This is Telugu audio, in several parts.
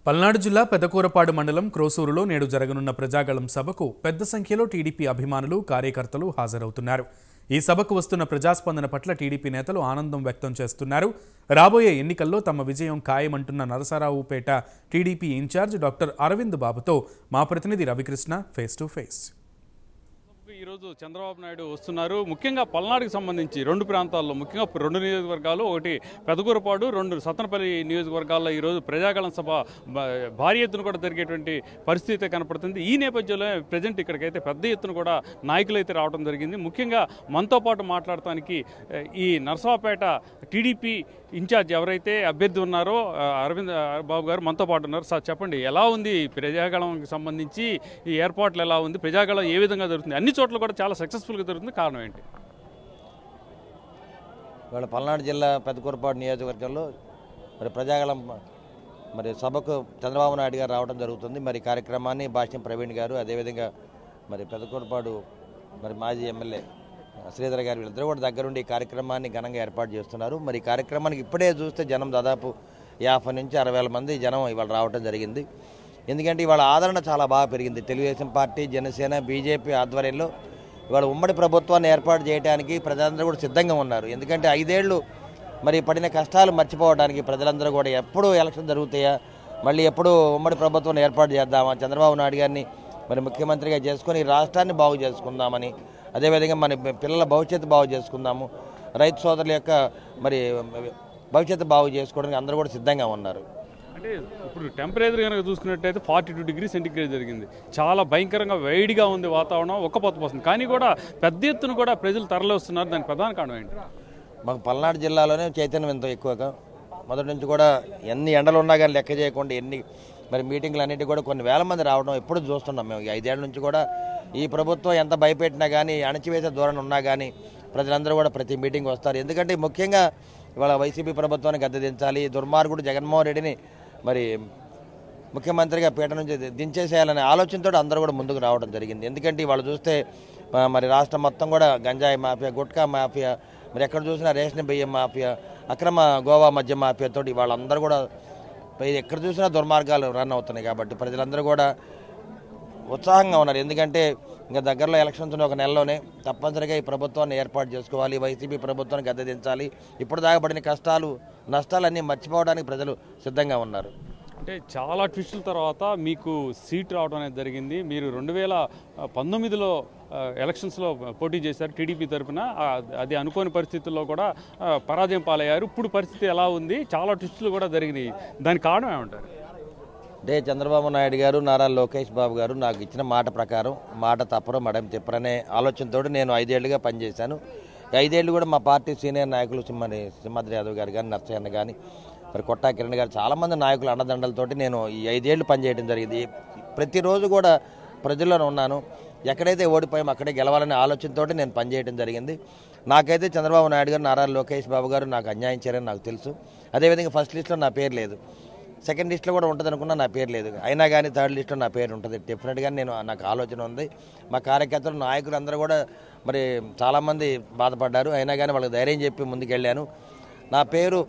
పల్నాడు జిల్లా పెదకూరపాడు మండలం క్రోసూరులో నేడు జరగనున్న ప్రజాగళం సభకు పెద్ద సంఖ్యలో టీడీపీ అభిమానులు కార్యకర్తలు హాజరవుతున్నారు. ఈ సభకు వస్తున్న ప్రజాస్పందన పట్ల టీడీపీ నేతలు ఆనందం వ్యక్తం చేస్తున్నారు. రాబోయే ఎన్నికల్లో తమ విజయం ఖాయమంటున్న Narasaraopet TDP in charge doctor Aravind బాబుతో మా ప్రతినిధి రవికృష్ణ ఫేస్ టు ఫేస్. ఈరోజు చంద్రబాబు నాయుడు వస్తున్నారు. ముఖ్యంగా పల్నాడుకి సంబంధించి రెండు ప్రాంతాల్లో, ముఖ్యంగా రెండు నియోజకవర్గాలు, ఒకటి పెదకూరపాడు, రెండు సత్తెనపల్లి నియోజకవర్గాల్లో ఈరోజు ప్రజాగళం సభ భారీ ఎత్తున కూడా జరిగేటువంటి పరిస్థితి కనపడుతుంది. ఈ నేపథ్యంలో ప్రజెంట్ ఇక్కడికైతే పెద్ద ఎత్తున కూడా నాయకులు అయితే రావడం జరిగింది. ముఖ్యంగా మనతో పాటు మాట్లాడటానికి ఈ నరసరావుపేట టీడీపీ ఇన్ఛార్జ్ ఎవరైతే అభ్యర్థి ఉన్నారో అరవింద్ బాబు గారు మనతో పాటు ఉన్నారు. సార్ చెప్పండి, ఎలా ఉంది ప్రజాగళంకి సంబంధించి ఈ ఏర్పాట్లు, ఎలా ఉంది ప్రజాగళం, ఏ విధంగా జరుగుతుంది? అన్ని చోట్ల కూడా చాలా సక్సెస్ఫుల్గా జరుగుతుంది, కారణం ఏంటి? ఇవాళ పల్నాడు జిల్లా పెదకూరపాడు నియోజకవర్గంలో మరి ప్రజాగళం సభకు చంద్రబాబు నాయుడు గారు రావడం జరుగుతుంది. మరి కార్యక్రమాన్ని భాష్యం ప్రవీణ్ గారు, అదేవిధంగా పెదకూరపాడు మాజీ ఎమ్మెల్యే శ్రీధర్ గారు, వీళ్ళిద్దరూ కూడా దగ్గరుండి ఈ కార్యక్రమాన్ని ఘనంగా ఏర్పాటు చేస్తున్నారు. మరి ఈ కార్యక్రమానికి ఇప్పుడే చూస్తే జనం దాదాపు 50 నుంచి 60,000 మంది జనం ఇవాళ రావడం జరిగింది. ఎందుకంటే ఇవాళ ఆదరణ చాలా బాగా పెరిగింది. తెలుగుదేశం పార్టీ, జనసేన, బీజేపీ ఆధ్వర్యంలో ఇవాళ ఉమ్మడి ప్రభుత్వాన్ని ఏర్పాటు చేయడానికి ప్రజలందరూ కూడా సిద్ధంగా ఉన్నారు. ఎందుకంటే 5 ఏళ్ళు పడిన కష్టాలు మర్చిపోవడానికి ప్రజలందరూ కూడా ఎప్పుడు ఎలక్షన్ జరుగుతాయా, మళ్ళీ ఎప్పుడు ఉమ్మడి ప్రభుత్వాన్ని ఏర్పాటు చేద్దామా, చంద్రబాబు నాయుడు గారిని ముఖ్యమంత్రిగా చేసుకొని రాష్ట్రాన్ని బాగు చేసుకుందామని, అదేవిధంగా మన పిల్లల భవిష్యత్తు బాగు చేసుకుందాము, రైతు సోదరుల యొక్క భవిష్యత్తు బాగు చేసుకోవడానికి అందరూ కూడా సిద్ధంగా ఉన్నారు. అంటే ఇప్పుడు టెంపరేచర్ కనుక చూసుకున్నట్టయితే 42 డిగ్రీ సెంటిగ్రేడ్ జరిగింది. చాలా భయంకరంగా వేడిగా ఉంది వాతావరణం, ఒక్కపోత వస్తుంది. కానీ కూడా పెద్ద ఎత్తున కూడా ప్రజలు తరలి వస్తున్నారు. దానికి ప్రధాన కారణం ఏంటి? మాకు పల్నాడు జిల్లాలోనే చైతన్యం ఎంతో ఎక్కువగా, మొదటి నుంచి కూడా ఎన్ని ఎండలు ఉన్నా కానీ లెక్క చేయకుండా ఎన్ని మీటింగ్లు అన్నిటి కూడా కొన్ని వేల మంది రావడం ఎప్పుడు చూస్తున్నాం. మేము 5 ఏళ్ల నుంచి కూడా ఈ ప్రభుత్వం ఎంత భయపెట్టినా కానీ, అణచివేసే ధోరణి ఉన్నా కానీ ప్రజలందరూ కూడా ప్రతి మీటింగ్ వస్తారు. ఎందుకంటే ముఖ్యంగా ఇవాళ వైసీపీ ప్రభుత్వాన్ని గద్దెదించాలి, దుర్మార్గుడు జగన్మోహన్ రెడ్డిని ముఖ్యమంత్రిగా పీట నుంచి దించేసేయాలనే ఆలోచనతో అందరూ కూడా ముందుకు రావడం జరిగింది. ఎందుకంటే ఇవాళ చూస్తే రాష్ట్రం మొత్తం కూడా గంజాయి మాఫియా, గుట్కా మాఫియా, ఎక్కడ చూసినా రేషన్ బియ్యం మాఫియా, అక్రమ గోవా మద్య మాఫియాతో వాళ్ళందరూ కూడా ఎక్కడ చూసినా దుర్మార్గాలు రన్ అవుతున్నాయి. కాబట్టి ప్రజలందరూ కూడా ఉత్సాహంగా ఉన్నారు. ఎందుకంటే ఇంకా దగ్గరలో ఎలక్షన్స్ ఉన్న ఒక నెలలోనే తప్పనిసరిగా ఈ ప్రభుత్వాన్ని ఏర్పాటు చేసుకోవాలి, వైసీపీ ప్రభుత్వాన్ని గద్దెదించాలి. ఇప్పుడు దాకా పడిన కష్టాలు, నష్టాలన్నీ మర్చిపోవడానికి ప్రజలు సిద్ధంగా ఉన్నారు. అంటే చాలా ట్విస్టుల తర్వాత మీకు సీట్ రావడం అనేది జరిగింది. మీరు 2019లో ఎలక్షన్స్లో పోటీ చేశారు టీడీపీ తరఫున. అది అనుకోని పరిస్థితుల్లో కూడా పరాజయం పాలయ్యారు. ఇప్పుడు పరిస్థితి ఎలా ఉంది? చాలా ట్విస్టులు కూడా జరిగినాయి. దానికి కారణం ఏమంటారు? అంటే చంద్రబాబు నాయుడు గారు, నారా లోకేష్ బాబు గారు నాకు ఇచ్చిన మాట ప్రకారం మాట తప్పరు మడం తిప్పరనే ఆలోచనతో నేను 5 ఏళ్లుగా పనిచేశాను. 5 ఏళ్ళు కూడా మా పార్టీ సీనియర్ నాయకులు సింహాద్రి యాదవ్ గారు కానీ, నర్సయ్య కానీ, కొట్టా కిరణ్ గారు, చాలామంది నాయకులు అండదండలతోటి నేను ఈ 5 ఏళ్ళు పనిచేయడం జరిగింది. ప్రతిరోజు కూడా ప్రజల్లోనే ఉన్నాను. ఎక్కడైతే ఓడిపోయామో అక్కడే గెలవాలనే ఆలోచనతో నేను పనిచేయడం జరిగింది. నాకైతే చంద్రబాబు నాయుడు గారు, నారా లోకేష్ బాబు గారు నాకు అన్యాయం చేయాలని నాకు తెలుసు. అదేవిధంగా ఫస్ట్ లిస్ట్లో నా పేరు లేదు, సెకండ్ లిస్ట్లో కూడా ఉంటుంది అనుకున్నా, నా పేరు లేదు. అయినా కానీ థర్డ్ లిస్ట్లో నా పేరు ఉంటుంది. డెఫినెట్గా నాకు ఆలోచన ఉంది. మా కార్యకర్తలు, నాయకులు అందరూ కూడా చాలామంది బాధపడ్డారు. అయినా కానీ వాళ్ళకి ధైర్యం చెప్పి ముందుకెళ్ళాను. నా పేరు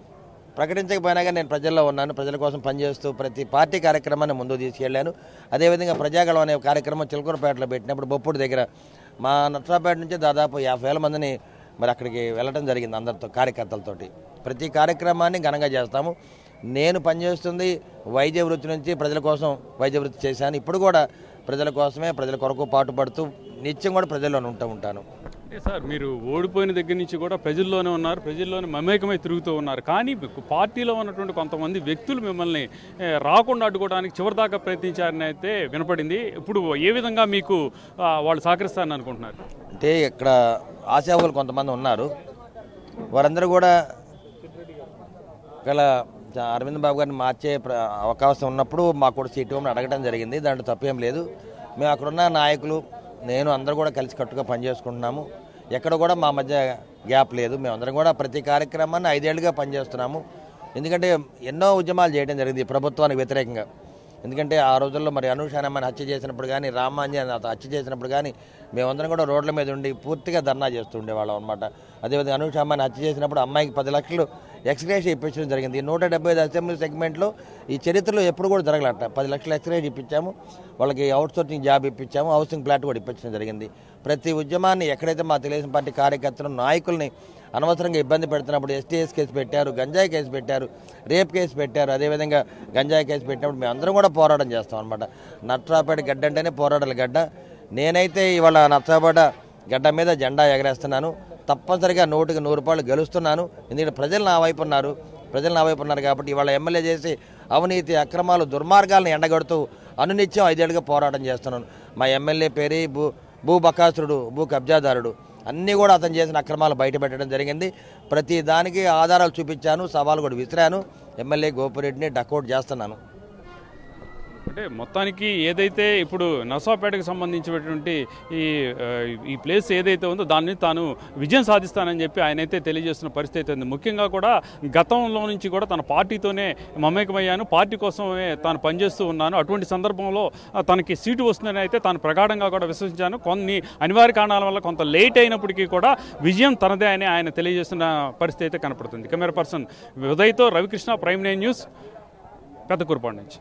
ప్రకటించకపోయినా కానీ నేను ప్రజల్లో ఉన్నాను. ప్రజల కోసం పనిచేస్తూ ప్రతి పార్టీ కార్యక్రమాన్ని ముందుకు తీసుకెళ్లాను. అదేవిధంగా ప్రజాగళం అనే కార్యక్రమం చిలకూరుపేటలో పెట్టినప్పుడు బొప్పుడు దగ్గర మా నర్సరావుపేట నుంచి దాదాపు 50,000 మందిని అక్కడికి వెళ్ళడం జరిగింది. అందరితో, కార్యకర్తలతోటి ప్రతి కార్యక్రమాన్ని ఘనంగా చేస్తాము. నేను పనిచేస్తుంది వైద్య వృత్తి నుంచి ప్రజల కోసం వైద్య వృత్తి చేశాను. ఇప్పుడు కూడా ప్రజల కోసమే, ప్రజల కొరకు పాటుపడుతూ నిత్యం కూడా ప్రజల్లోనే ఉంటాను. అంటే సార్, మీరు ఓడిపోయిన దగ్గర నుంచి కూడా ప్రజల్లోనే ఉన్నారు, ప్రజల్లోనే మమేకమై తిరుగుతూ ఉన్నారు. కానీ పార్టీలో ఉన్నటువంటి కొంతమంది వ్యక్తులు మిమ్మల్ని రాకుండా అడ్డుకోవడానికి చివరిదాకా ప్రయత్నించారని అయితే వినపడింది. ఇప్పుడు ఏ విధంగా మీకు వాళ్ళు సహకరిస్తారని అనుకుంటున్నారు? అంటే ఇక్కడ ఆశావులు కొంతమంది ఉన్నారు. వారందరూ కూడా గల అరవింద్ బాబు గారిని మార్చే అవకాశం ఉన్నప్పుడు మాకు కూడా సీటు ఇవ్వమని అడగడం జరిగింది. దాంట్లో తప్పేం లేదు. మేము అక్కడున్న నాయకులు, నేను అందరూ కూడా కలిసి కట్టుగా పనిచేసుకుంటున్నాము. ఎక్కడ కూడా మా మధ్య గ్యాప్ లేదు. మేమందరం కూడా ప్రతి కార్యక్రమాన్ని 5 ఏళ్ళుగా పనిచేస్తున్నాము. ఎందుకంటే ఎన్నో ఉద్యమాలు చేయడం జరిగింది ప్రభుత్వానికి వ్యతిరేకంగా. ఎందుకంటే ఆ రోజుల్లో అనూషానమ్మని హత్య చేసినప్పుడు కానీ, రామాంజన్ హత్య చేసినప్పుడు కానీ మేమందరం కూడా రోడ్ల మీద ఉండి పూర్తిగా ధర్నా చేస్తూ ఉండేవాళ్ళం అనమాట. అదేవిధంగా అనూష అమ్మాయిని హత్య చేసినప్పుడు అమ్మాయికి 10 లక్షలు ఎక్స్గ్రేషన్ ఇప్పించడం జరిగింది. ఈ 175 అసెంబ్లీ సెగ్మెంట్లో ఈ చరిత్రలో ఎప్పుడు కూడా జరగలట. 10 లక్షల ఎక్స్గ్రేషన్ ఇప్పించాము, వాళ్ళకి అవుట్సోర్సింగ్ జాబ్ ఇప్పించాము, హౌసింగ్ ఫ్లాట్ కూడా ఇప్పించడం జరిగింది. ప్రతి ఉద్యమాన్ని ఎక్కడైతే మా తెలుగుదేశం పార్టీ కార్యకర్తలు నాయకుల్ని అనవసరంగా ఇబ్బంది పెడుతున్నప్పుడు ఎస్టీఎస్ కేసు పెట్టారు, గంజాయి కేసు పెట్టారు, రేప్ కేసు పెట్టారు, అదేవిధంగా గంజాయి కేసు పెట్టినప్పుడు మేము అందరం కూడా పోరాటం చేస్తాం అనమాట. నర్సరావుపేట గడ్డ అంటేనే పోరాటాల గడ్డ. నేనైతే ఇవాళ నర్సరావుపేట గడ్డ మీద జెండా ఎగరేస్తున్నాను. తప్పనిసరిగా 100కి 100 రూపాయలు గెలుస్తున్నాను. ఎందుకంటే ప్రజలు నా వైపు ఉన్నారు కాబట్టి ఇవాళ ఎమ్మెల్యే చేసి అవినీతి అక్రమాలు దుర్మార్గాలను ఎండగడుతూ అనునిత్యం 5 ఏళ్ళుగా పోరాటం చేస్తున్నాను. మా ఎమ్మెల్యే పేరు భూ బకాసురుడు, భూ కబ్జాదారుడు. అన్నీ కూడా అతను చేసిన అక్రమాలు బయటపెట్టడం జరిగింది. ప్రతి దానికి ఆధారాలు చూపించాను, సవాలు కూడా విసిరాను. ఎమ్మెల్యే గోపిరెడ్డిని డకౌట్ చేస్తున్నాను. అంటే మొత్తానికి ఏదైతే ఇప్పుడు నర్సాపేటకు సంబంధించినటువంటి ఈ ప్లేస్ ఏదైతే ఉందో దాన్ని తాను విజయం సాధిస్తానని చెప్పి ఆయన అయితే తెలియజేస్తున్న పరిస్థితి ఉంది. ముఖ్యంగా కూడా గతంలో నుంచి కూడా తన పార్టీతోనే మమేకమయ్యాను, పార్టీ కోసమే తాను పనిచేస్తూ ఉన్నాను, అటువంటి సందర్భంలో తనకి సీటు వస్తుందని అయితే తాను ప్రగాఢంగా కూడా విశ్వసించాను. కొన్ని అనివార్య కారణాల వల్ల కొంత లేట్ అయినప్పటికీ కూడా విజయం తనదే అని ఆయన తెలియజేస్తున్న పరిస్థితి అయితే కనపడుతుంది. కెమెరా పర్సన్ ఉదయ్తో రవికృష్ణ, ప్రైమ్ 9 న్యూస్, పెద్దకూరుపాడు నుంచి.